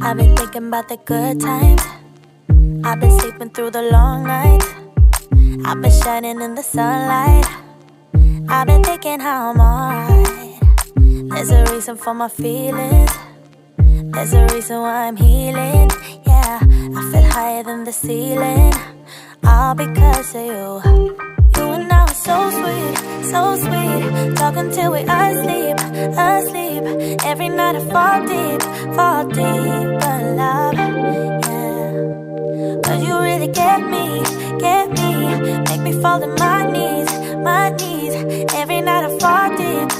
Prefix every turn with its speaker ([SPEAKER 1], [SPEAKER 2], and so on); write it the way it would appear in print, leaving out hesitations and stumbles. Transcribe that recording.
[SPEAKER 1] I've been thinking about the good times. I've been sleeping through the long nights. I've been shining in the sunlight. I've been thinking how I'm alright. There's a reason for my feelings. There's a reason why I'm healing. Yeah, I feel higher than the ceiling. All because of you. You and I were so sweet, so sweet. Talking till we asleep, asleep. Every night I fall deep but love, yeah. But you really get me, make me fall to my knees, my knees. Every night I fall deep